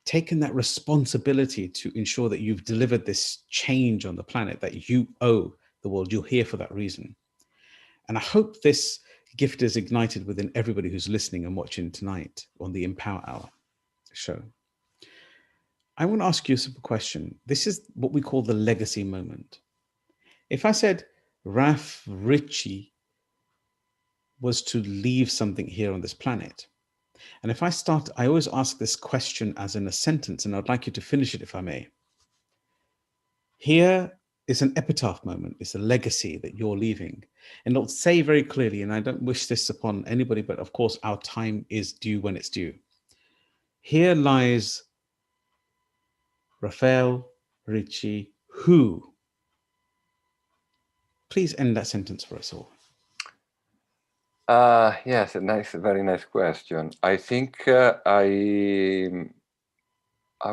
taken that responsibility to ensure that you've delivered this change on the planet that you owe the world. You're here for that reason. And I hope this gift is ignited within everybody who's listening and watching tonight on the Empower Hour show. I want to ask you a simple question. This is what we call the legacy moment. If I said Raff Ricci was to leave something here on this planet, and if I start, I always ask this question as in a sentence, and I'd like you to finish it if I may. Here is an epitaph moment. It's a legacy that you're leaving. And it'll say very clearly, and I don't wish this upon anybody, but of course, our time is due when it's due. Here lies Raff Ricci, who? Please end that sentence for us all. Yes, a very nice question. I think I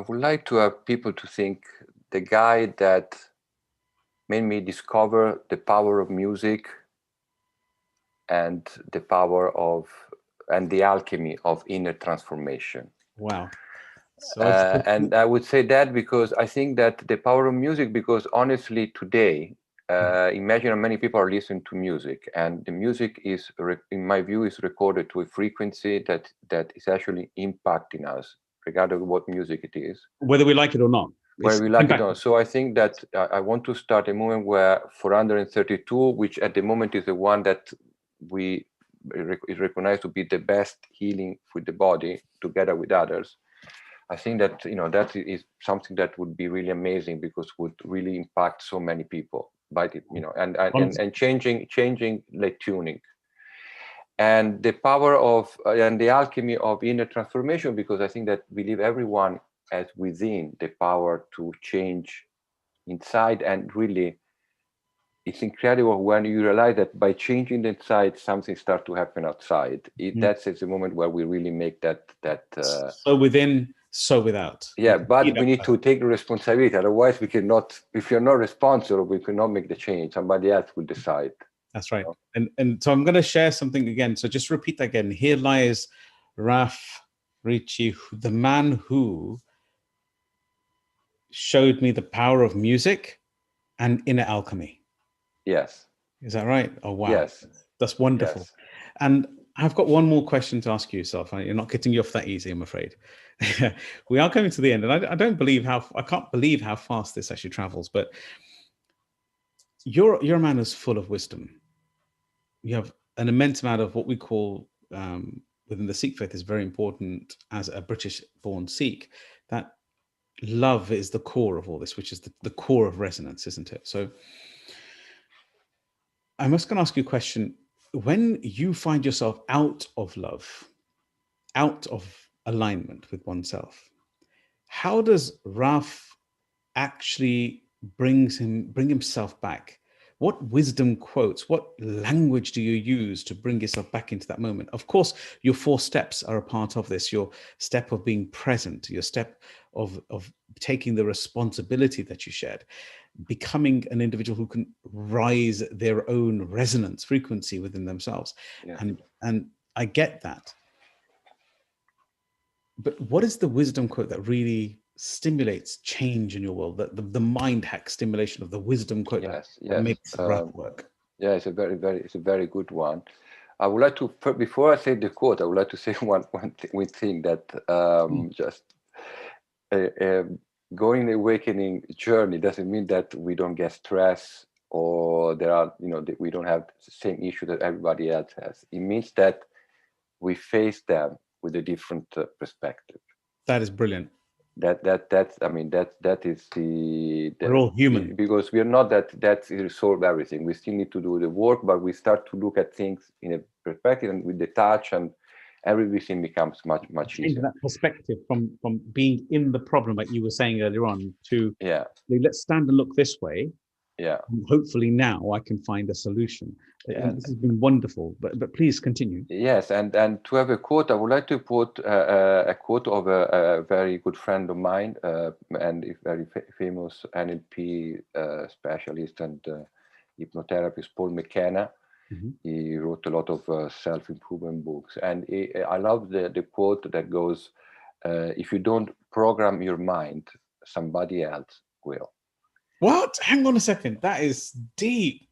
would like to have people to think the guy that made me discover the power of music and the power of and the alchemy of inner transformation. Wow. So and I would say that because I think that the power of music, because honestly today, imagine how many people are listening to music, and the music is, in my view, is recorded to a frequency that is actually impacting us, regardless of what music it is. Whether we like it or not. Whether we like it or not. So I think that I want to start a movement where 432, which at the moment is the one that is recognized to be the best healing for the body, together with others. I think that that is something that would be really amazing, because would really impact so many people by the, and changing like tuning, and the power of and the alchemy of inner transformation, because I think that we believe everyone has within the power to change inside, and really it's incredible when you realize that by changing the inside, something starts to happen outside. That's the moment where we really make that so within, so without. Yeah, but we need to take the responsibility. Otherwise, we cannot. If you're not responsible, we cannot make the change. Somebody else will decide. That's right. And so I'm going to share something again. So just repeat that again. Here lies Raff Ricci, the man who showed me the power of music and inner alchemy. Yes. Is that right? Oh, wow. Yes. That's wonderful. Yes. And I've got one more question to ask you, yourself. You're not getting you off that easy, I'm afraid. We are coming to the end, and I can't believe how fast this actually travels. But you're a man who's full of wisdom. You have an immense amount of what we call within the Sikh faith is very important as a British-born Sikh, that love is the core of all this, which is the core of resonance, isn't it? So I'm just going to ask you a question. When you find yourself out of love, out of alignment with oneself, how does Raff actually bring himself back? What wisdom quotes, what language do you use to bring yourself back into that moment? Of course, your 4 steps are a part of this. Your step of being present, your step of taking the responsibility that you shared, becoming an individual who can rise their own resonance frequency within themselves. Yeah. And I get that. But what is the wisdom quote that really stimulates change in your world? The mind hack stimulation of the wisdom quote that makes Raff work. Yeah, it's a very good one. I would like to, before I say the quote, I would like to say one thing that just going the awakening journey doesn't mean that we don't get stress, or there are that we don't have the same issue that everybody else has. It means that we face them with a different perspective. That is brilliant. That is the we're all human, because we are not that resolve everything. We still need to do the work, but we start to look at things in a perspective, and with the touch, and everything becomes much easier. That perspective from being in the problem, like you were saying earlier on, to let's stand and look this way. Yeah. And hopefully now I can find a solution. And this has been wonderful, but please continue. Yes, and to have a quote, I would like to put a quote of a very good friend of mine, and a very famous NLP specialist and hypnotherapist, Paul McKenna. Mhm. He wrote a lot of self-improvement books. And I love the quote that goes, if you don't program your mind, somebody else will. What? Hang on a second. That is deep.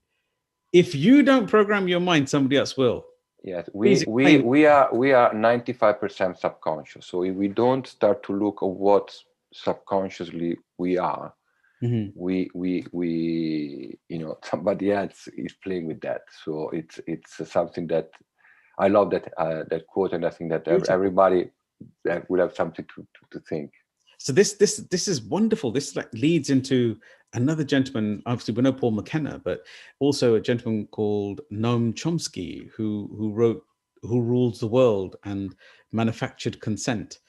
If you don't program your mind, somebody else will. Yes, Please we explain. we are we are 95% subconscious. So if we don't start to look at what subconsciously we are, Mhm. we somebody else is playing with that. So it's something that I love, that quote, and I think that Beautiful. everybody will have something to think. So this is wonderful. This like leads into another gentleman. Obviously, we know Paul McKenna, but also a gentleman called Noam Chomsky, who wrote "Who Rules the World" and "Manufactured Consent."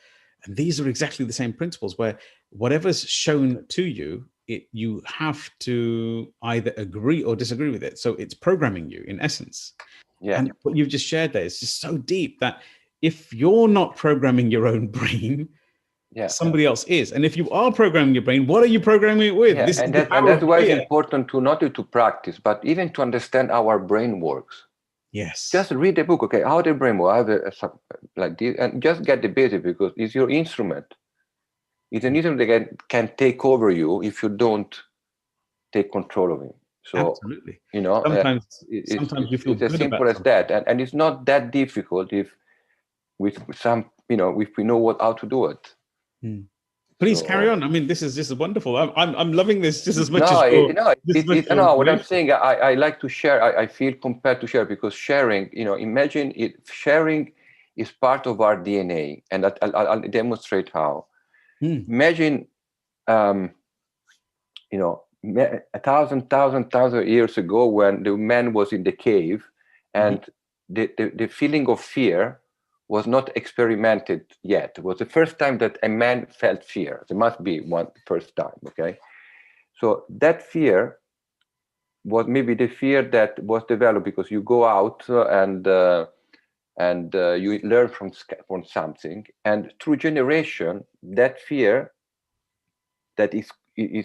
And these are exactly the same principles, where whatever's shown to you, you have to either agree or disagree with it. So it's programming you in essence. Yeah, And what you've just shared there is just so deep that if you're not programming your own brain, yeah, somebody else is. And if you are programming your brain, what are you programming it with? yeah. This is And the power that's of why it's Meya. important to not to practice, but even to understand how our brain works. Yes. Just read the book, okay? How the brain works, like this, and just get the basic, because it's your instrument. It's an instrument that can take over you if you don't take control of it. So, Absolutely. you know, Sometimes you feel it's as good simple about as something. that, and it's not that difficult if with some, if we know how to do it. Hmm. Please carry So on. I mean, this is just wonderful. I'm loving this just as much no, as you're no. What I'm creating. saying, I like to share. I feel compelled to share, because sharing, imagine it. Sharing is part of our DNA, and I'll demonstrate how. Hmm. Imagine, um, a thousand years ago, when the man was in the cave, and the feeling of fear was not experimented yet. It was the first time that a man felt fear. There must be one first time, okay? So that fear was maybe the fear that was developed because you go out and you learn from something, and through generation, that fear that is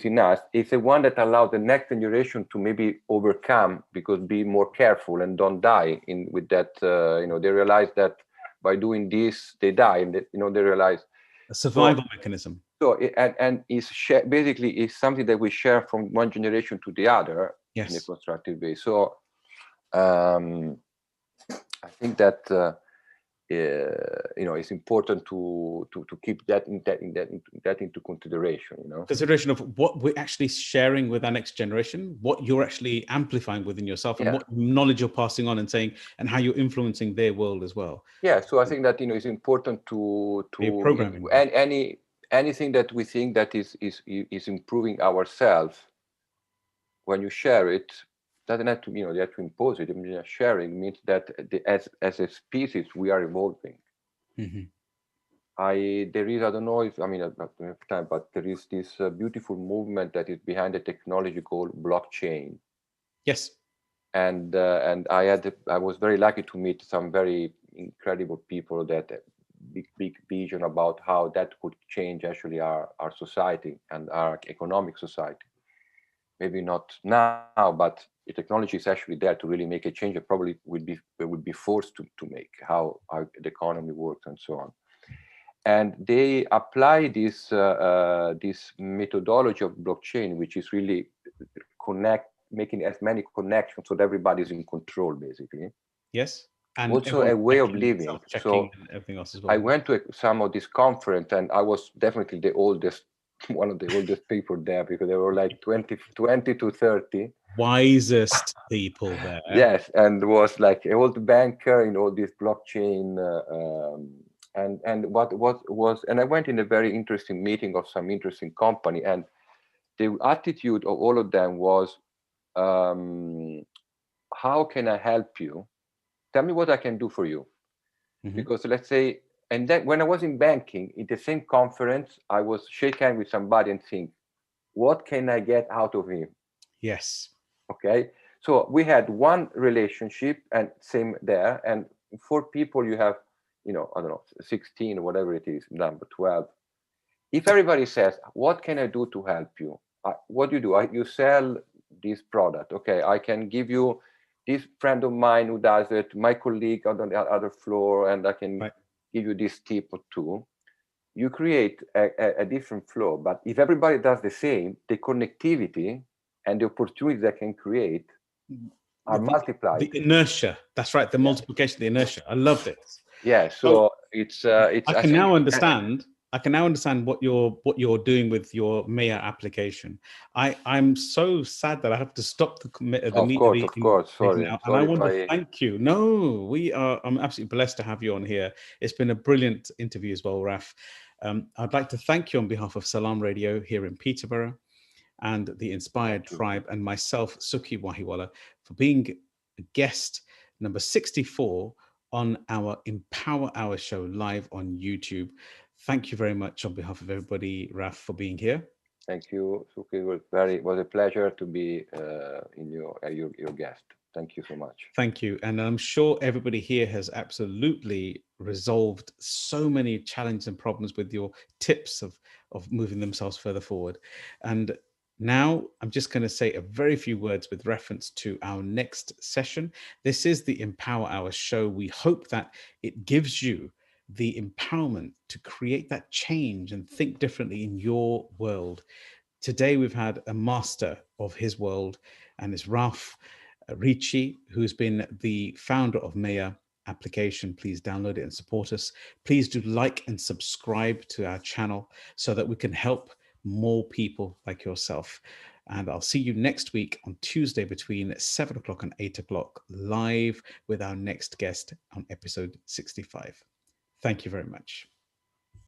in us is the one that allows the next generation to maybe overcome, because be more careful and don't die in with that. They realize that by doing this they die, and they realize. A So survival mechanism. so and is basically is something that we share from one generation to the other in a Yes. constructive way. So I think that it's important to keep that into consideration. Consideration of what we're actually sharing with our next generation, what you're actually amplifying within yourself, and Yeah. what knowledge you're passing on and saying, and how you're influencing their world as well. Yeah. So I think that it's important to You're programming them. and anything that we think that is improving ourselves. When you share it, doesn't have to, you have to impose it. I mean, sharing means that as a species we are evolving. Mhm. There is, I don't know if, I mean, I don't have time, but there is this beautiful movement that is behind the technology called blockchain. Yes. And I was very lucky to meet some very incredible people that big vision about how that could change actually our society and our economic society. Maybe not now, but the technology is actually there to really make a change. It probably would be forced to make how the economy works and so on. And they apply this methodology of blockchain, which is really making as many connections so that everybody's in control, basically. Yes. And Also everyone's a way of checking, living. self-checking, So and everything else as I well. went to some of this conference, and I was definitely the oldest, one of the oldest people there, because there were like 20 to 30. Wisest people there. Yes, and was like an old banker in all this blockchain. And what was, and I went in a very interesting meeting of some interesting company, and the attitude of all of them was, how can I help you? Tell me what I can do for you. Mhm. Because let's say, and then when I was in banking, in the same conference, I was shaking hands with somebody and think, what can I get out of him? Yes. Okay. So we had one relationship, and same there. And for people you have, I don't know, 16 or whatever it is, number 12. If everybody says, what can I do to help you? What do? You sell this product. Okay, I can give you this friend of mine who does it, my colleague on the other floor, and I can Right. give you this tip or two. You create a different flow. But if everybody does the same, the connectivity and the opportunities that can create are multiplied. The inertia. That's right. The multiplication, the inertia. I love this. Yeah. So So it's I I can think now understand. I can now understand what you're doing with your Meya application. I'm so sad that I have to stop of course. meeting Sorry, now, and I sorry if want to I. thank you. No, we are. I'm absolutely blessed to have you on here. It's been a brilliant interview as well, Raff. I'd like to thank you on behalf of Salam Radio here in Peterborough, and the Inspired Thank you. Tribe, and myself, Sukhi Wahiwala, for being a guest number 64 on our Empower Hour show live on YouTube. Thank you very much on behalf of everybody, Raff, for being here. Thank you, Sukhi. It was a pleasure to be in your guest. Thank you so much. Thank you. And I'm sure everybody here has absolutely resolved so many challenges and problems with your tips of moving themselves further forward. And now I'm just going to say a very few words with reference to our next session. This is the Empower Hour show. We hope that it gives you the empowerment to create that change and think differently in your world. Today, we've had a master of his world, and it's Raff Ricci, who's been the founder of Meya application. Please download it and support us. Please do like and subscribe to our channel so that we can help more people like yourself. And I'll see you next week on Tuesday between 7 o'clock and 8 o'clock, live with our next guest on episode 65. Thank you very much.